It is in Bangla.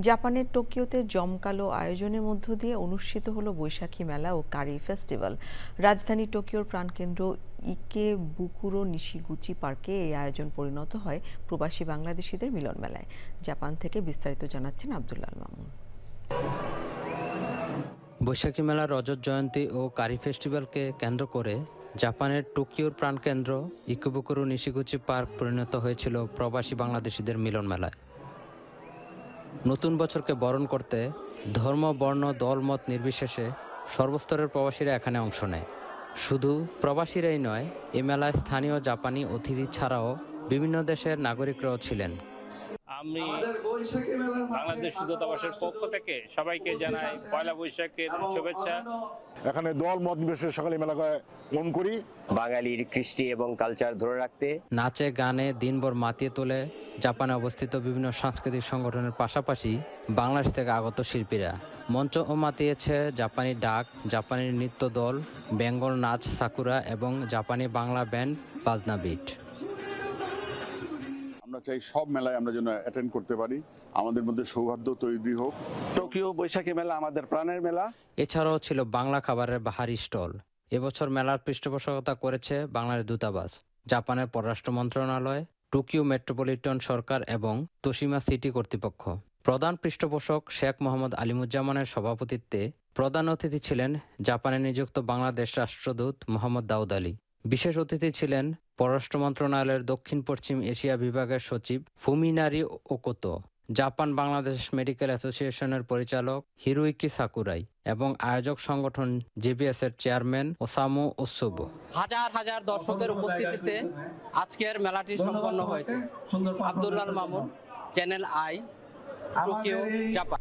জাপানের টোকিওতে জমকালো আয়োজনের মধ্য দিয়ে অনুষ্ঠিত হলো বৈশাখী মেলা ও কারি ফেস্টিভ্যাল। রাজধানী টোকিওর প্রাণকেন্দ্র ইকেবুকুরো নিশিগুচি পার্কে এই আয়োজন পরিণত হয় প্রবাসী বাংলাদেশিদের মিলন মেলায়। জাপান থেকে বিস্তারিত জানাচ্ছেন আব্দুল্লাহ মামুন। বৈশাখী মেলার রজত জয়ন্তী ও কারি ফেস্টিভ্যালকে কেন্দ্র করে জাপানের টোকিওর প্রাণকেন্দ্র ইকেবুকুরো নিশিগুচি পার্ক পরিণত হয়েছিল প্রবাসী বাংলাদেশিদের মিলন মেলায়। নতুন বছরকে বরণ করতে ধর্ম, বর্ণ, দলমত নির্বিশেষে সর্বস্তরের প্রবাসীরা এখানে অংশ নেয়। শুধু প্রবাসীরাই নয়, এ মেলায় স্থানীয় জাপানি অতিথি ছাড়াও বিভিন্ন দেশের নাগরিকরাও ছিলেন। আমি বাংলাদেশ দূতাবাসের পক্ষ থেকে সবাইকে জানাই পয়লা বৈশাখের শুভেচ্ছা। এখানে দল মত নির্বিশেষে সকালে মেলাকে মন করি। বাঙালির কৃষ্টি এবং কালচার ধরে রাখতে নাচে গানে দিনভর মাতিয়ে তোলে জাপানে অবস্থিত বিভিন্ন সাংস্কৃতিক সংগঠনের পাশাপাশি বাংলাদেশ থেকে আগত শিল্পীরা। মঞ্চও মাতিয়েছে জাপানি ডাক, জাপানি নৃত্য দল, বেঙ্গল নাচ সাকুরা এবং জাপানি বাংলা ব্যান্ড বাজনা বিট। আমরা চাই সব মেলায় আমরা যেন অ্যাটেন্ড করতে পারি, আমাদের মধ্যে সৌহার্দ্য তৈরি হোক। টোকিও বৈশাখী মেলা আমাদের প্রাণের মেলা। এছাড়াও ছিল বাংলা খাবারের বাহারি স্টল। এবছর মেলার পৃষ্ঠপোষকতা করেছে বাংলাদেশ দূতাবাস, জাপানের পররাষ্ট্র মন্ত্রণালয়, টোকিও মেট্রোপলিটন সরকার এবং তোশিমা সিটি কর্তৃপক্ষ। প্রধান পৃষ্ঠপোষক শেখ মোহাম্মদ আলিমুজ্জামানের সভাপতিত্বে প্রধান অতিথি ছিলেন জাপানে নিযুক্ত বাংলাদেশ রাষ্ট্রদূত মোহাম্মদ দাউদ আলী। বিশেষ অতিথি ছিলেন পররাষ্ট্র মন্ত্রণালয়ের দক্ষিণ পশ্চিম এশিয়া বিভাগের সচিব ফুমিনারি ওকোতো, জাপান বাংলাদেশ মেডিকেল অ্যাসোসিয়েশনের পরিচালক হিরুইকি সাকুরাই এবং আয়োজক সংগঠন জেবিএস এর চেয়ারম্যান ওসামু ওসুবো। হাজার হাজার দর্শকের উপস্থিতিতে আজকের মেলাটি সম্পন্ন হয়েছে। Abdullah Mamun, channel I, Tokyo, Japan.